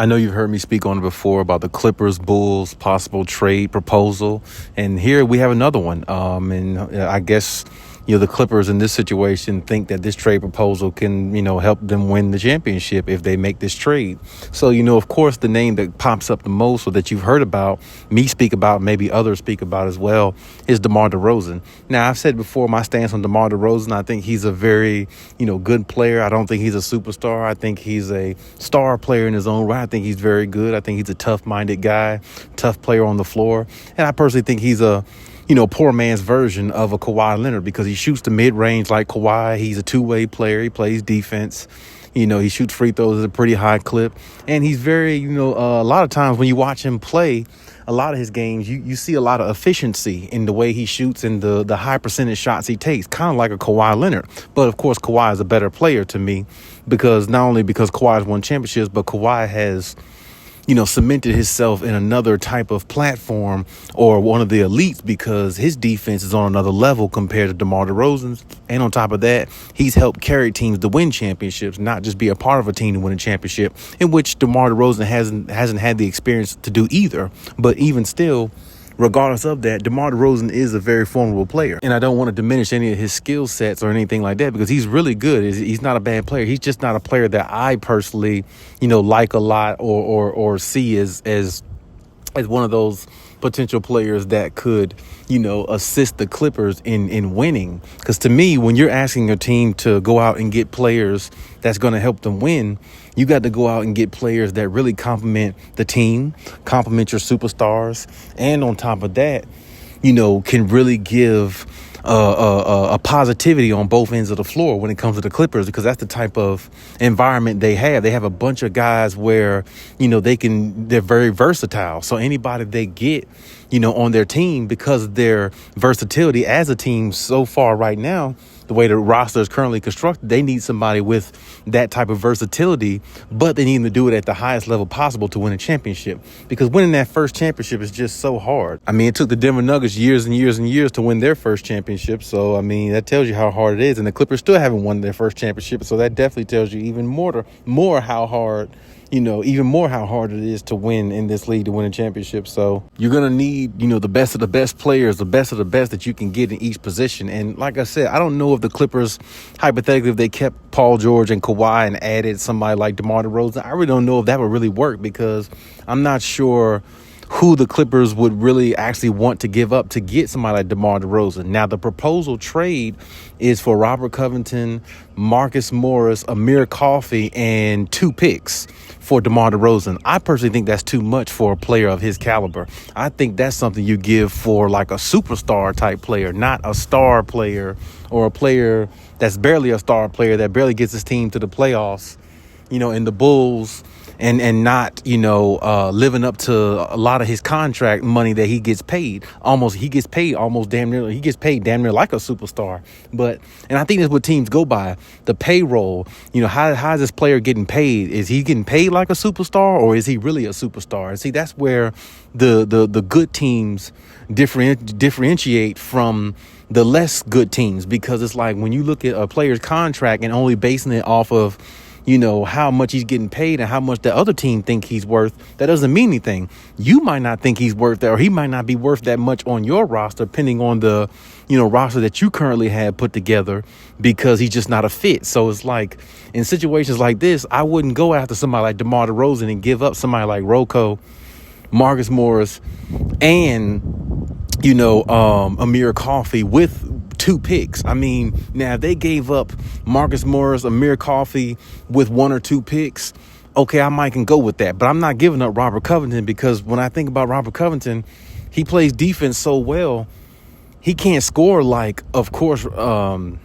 I know you've heard me speak on it before about the Clippers Bulls possible trade proposal, and here we have another one. I guess the Clippers in this situation think that this trade proposal can help them win the championship if they make this trade. So of course the name that pops up the most, or that you've heard about me speak about, maybe others speak about as well, is DeMar DeRozan. Now, I've said before my stance on DeMar DeRozan. I think he's a very good player. I don't think he's a superstar. I think he's a star player in his own right. I think he's very good. I think he's a tough-minded guy, tough player on the floor. And I personally think he's a poor man's version of a Kawhi Leonard, because he shoots the mid-range like Kawhi. He's a two-way player. He plays defense. He shoots free throws at a pretty high clip. And he's very, a lot of times when you watch him play, a lot of his games, you see a lot of efficiency in the way he shoots and the high percentage shots he takes, kind of like a Kawhi Leonard. But, of course, Kawhi is a better player to me, because not only because Kawhi's won championships, but Kawhi has cemented himself in another type of platform, or one of the elites, because his defense is on another level compared to DeMar DeRozan's. And on top of that, he's helped carry teams to win championships, not just be a part of a team to win a championship, in which DeMar DeRozan hasn't had the experience to do either. But even still, regardless of that, DeMar DeRozan is a very formidable player. And I don't want to diminish any of his skill sets or anything like that, because he's really good. He's not a bad player. He's just not a player that I personally, like a lot, or see as one of those potential players that could, assist the Clippers in winning. Because to me, when you're asking your team to go out and get players that's going to help them win, you got to go out and get players that really complement the team, complement your superstars, and on top of that, can really give a positivity on both ends of the floor when it comes to the Clippers, because that's the type of environment they have. They have a bunch of guys where, they're very versatile. So anybody they get, on their team, because of their versatility as a team so far right now, the way the roster is currently constructed, they need somebody with that type of versatility, but they need them to do it at the highest level possible to win a championship, because winning that first championship is just so hard. I mean, it took the Denver Nuggets years and years and years to win their first championship. So, I mean, that tells you how hard it is. And the Clippers still haven't won their first championship. So that definitely tells you even more how hard it is to win in this league, to win a championship. So you're going to need, the best of the best players, the best of the best that you can get in each position. And like I said, I don't know if the Clippers, hypothetically, if they kept Paul George and Kawhi and added somebody like DeMar DeRozan, I really don't know if that would really work, because I'm not sure who the Clippers would really actually want to give up to get somebody like DeMar DeRozan. Now, the proposal trade is for Robert Covington, Marcus Morris, Amir Coffey, and 2 picks for DeMar DeRozan. I personally think that's too much for a player of his caliber. I think that's something you give for like a superstar type player, not a star player, or a player that's barely a star player that barely gets his team to the playoffs, in the Bulls, and not, living up to a lot of his contract money that he gets paid. He gets paid damn near like a superstar. And I think that's what teams go by, the payroll. How is this player getting paid? Is he getting paid like a superstar, or is he really a superstar? And see, that's where the good teams differentiate from the less good teams, because it's like when you look at a player's contract and only basing it off of how much he's getting paid and how much the other team think he's worth, that doesn't mean anything. You might not think he's worth that, or he might not be worth that much on your roster, depending on the, roster that you currently have put together, because he's just not a fit. So it's like, in situations like this, I wouldn't go after somebody like DeMar DeRozan and give up somebody like Rocco, Marcus Morris, and, Amir Coffey with 2 picks. I mean, now if they gave up Marcus Morris, Amir Coffey with 1 or 2 picks, okay, I might can go with that. But I'm not giving up Robert Covington, because when I think about Robert Covington, he plays defense so well. He can't score like, of course, DeMar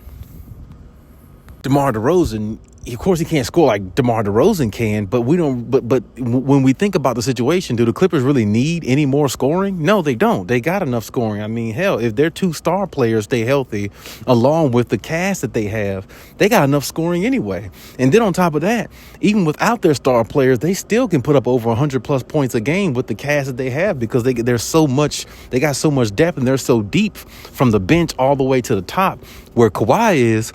DeRozan. Of course, he can't score like DeMar DeRozan can, but we don't. But when we think about the situation, do the Clippers really need any more scoring? No, they don't. They got enough scoring. I mean, hell, if their 2 star players stay healthy, along with the cast that they have, they got enough scoring anyway. And then on top of that, even without their star players, they still can put up over 100+ points a game with the cast that they have, because they got so much depth, and they're so deep from the bench all the way to the top, where Kawhi is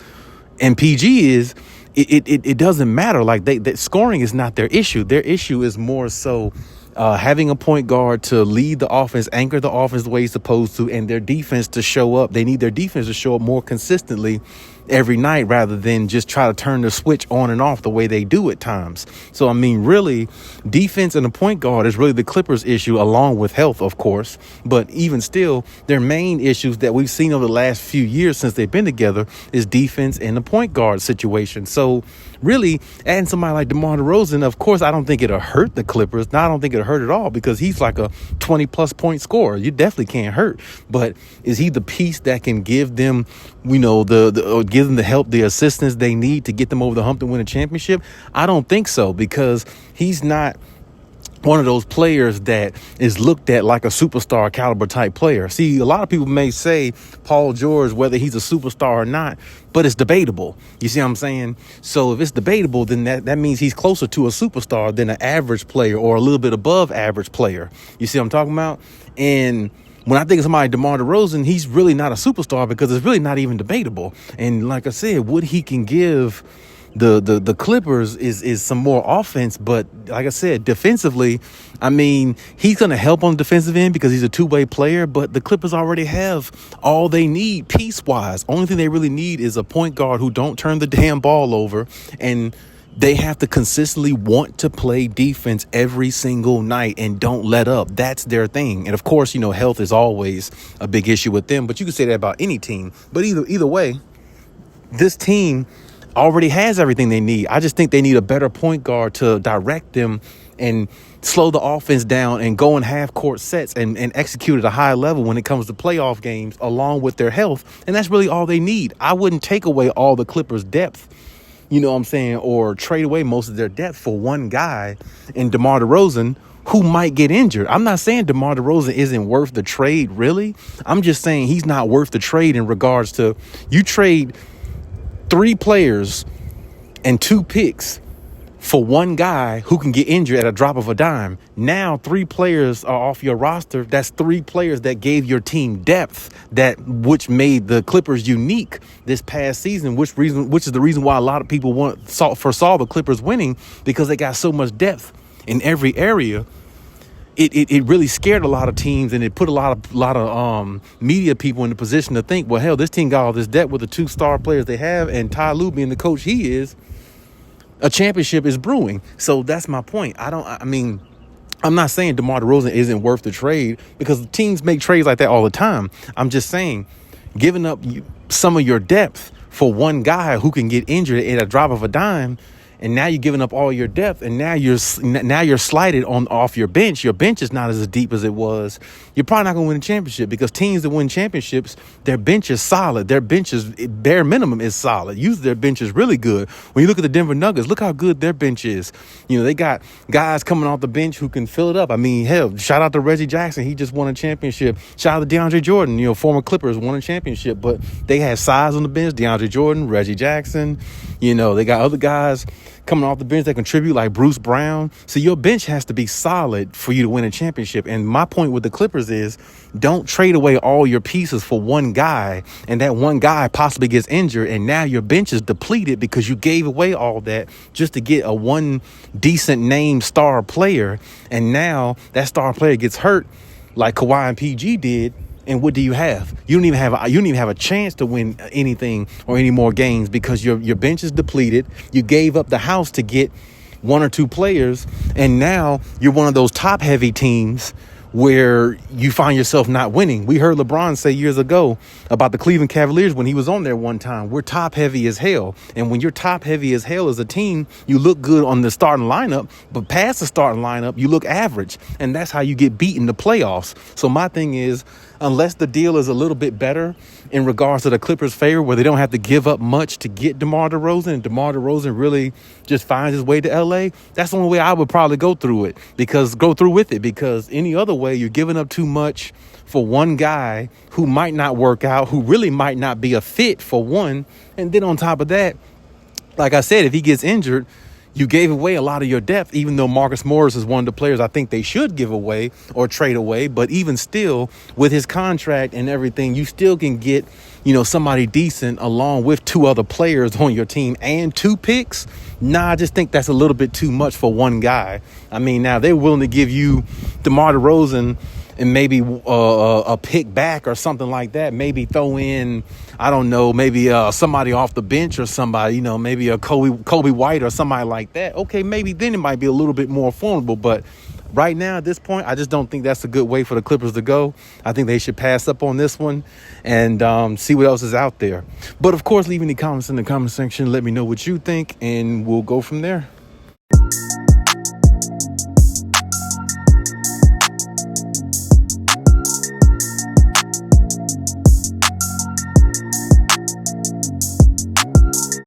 and PG is. it doesn't matter. Like that scoring is not their issue. Their issue is more so having a point guard to lead the offense, anchor the offense the way he's supposed to, and their defense to show up. They need their defense to show up more consistently every night rather than just try to turn the switch on and off the way they do at times. So, I mean, really, defense and the point guard is really the Clippers' issue, along with health, of course. But even still, their main issues that we've seen over the last few years since they've been together is defense and the point guard situation. So, really, adding somebody like DeMar DeRozan, of course, I don't think it'll hurt the Clippers. No, I don't think it'll hurt at all because he's like a 20-plus point scorer. You definitely can't hurt. But is he the piece that can give them, you know, give them the help, the assistance they need to get them over the hump to win a championship? I don't think so, because he's not one of those players that is looked at like a superstar caliber type player. See, a lot of people may say Paul George, whether he's a superstar or not, but it's debatable. You see what I'm saying? So if it's debatable, then that means he's closer to a superstar than an average player or a little bit above average player. You see what I'm talking about? And when I think of somebody like DeMar DeRozan, he's really not a superstar because it's really not even debatable. And like I said, what he can give the Clippers is some more offense, but like I said, defensively, I mean, he's going to help on the defensive end because he's a two-way player, but the Clippers already have all they need piece-wise. Only thing they really need is a point guard who don't turn the damn ball over, and they have to consistently want to play defense every single night and don't let up. That's their thing. And of course, you know, health is always a big issue with them, but you can say that about any team. But either way, this team already has everything they need. I just think they need a better point guard to direct them and slow the offense down and go in half-court sets and execute at a high level when it comes to playoff games, along with their health. And that's really all they need. I wouldn't take away all the Clippers' depth, you know what I'm saying, or trade away most of their depth for one guy in DeMar DeRozan who might get injured. I'm not saying DeMar DeRozan isn't worth the trade, really. I'm just saying he's not worth the trade in regards to you trade 3 players and 2 picks for one guy who can get injured at a drop of a dime. Now 3 players are off your roster. That's 3 players that gave your team depth, which made the Clippers unique this past season, which is the reason why a lot of people foresaw the Clippers winning, because they got so much depth in every area. It really scared a lot of teams, and it put a lot of media people in the position to think, well, hell, this team got all this depth with the 2 star players they have, and Ty Lue being the coach he is, a championship is brewing. So that's my point. I'm not saying DeMar DeRozan isn't worth the trade, because teams make trades like that all the time. I'm just saying giving up some of your depth for one guy who can get injured at a drop of a dime, and now you're giving up all your depth, and now you're slighted off your bench. Your bench is not as deep as it was. You're probably not going to win a championship, because teams that win championships, their bench is solid. Their bench is bare minimum is solid. Usually their bench is really good. When you look at the Denver Nuggets, look how good their bench is. You know, they got guys coming off the bench who can fill it up. I mean, hell, shout out to Reggie Jackson. He just won a championship. Shout out to DeAndre Jordan. You know, former Clippers, won a championship, but they had size on the bench. DeAndre Jordan, Reggie Jackson. You know, they got other guys coming off the bench that contribute, like Bruce Brown. So your bench has to be solid for you to win a championship. And my point with the Clippers is, don't trade away all your pieces for one guy, and that one guy possibly gets injured, and now your bench is depleted because you gave away all that just to get a one decent name star player. And now that star player gets hurt like Kawhi and PG did. And what do you have? You don't even have a chance to win anything or any more games, because your bench is depleted. You gave up the house to get 1 or 2 players, and now you're one of those top heavy teams where you find yourself not winning. We heard LeBron say years ago about the Cleveland Cavaliers when he was on there one time, we're top heavy as hell. And when you're top heavy as hell as a team, you look good on the starting lineup, but past the starting lineup, you look average. And that's how you get beat in the playoffs. So my thing is, unless the deal is a little bit better in regards to the Clippers' favor, where they don't have to give up much to get DeMar DeRozan, and DeMar DeRozan really just finds his way to LA, that's the only way I would probably go through with it. Because any other way, you're giving up too much for one guy who might not work out, who really might not be a fit for one. And then on top of that, like I said, if he gets injured, you gave away a lot of your depth, even though Marcus Morris is one of the players I think they should give away or trade away. But even still, with his contract and everything, you still can get somebody decent along with two other players on your team and two picks, I just think that's a little bit too much for one guy. I mean, now they're willing to give you DeMar DeRozan and maybe a pick back or something like that. Maybe throw in, I don't know, maybe somebody off the bench or somebody, maybe a Kobe White or somebody like that. Okay, maybe then it might be a little bit more affordable. But right now at this point, I just don't think that's a good way for the Clippers to go. I think they should pass up on this one and see what else is out there. But of course, leave any comments in the comment section. Let me know what you think, and we'll go from there.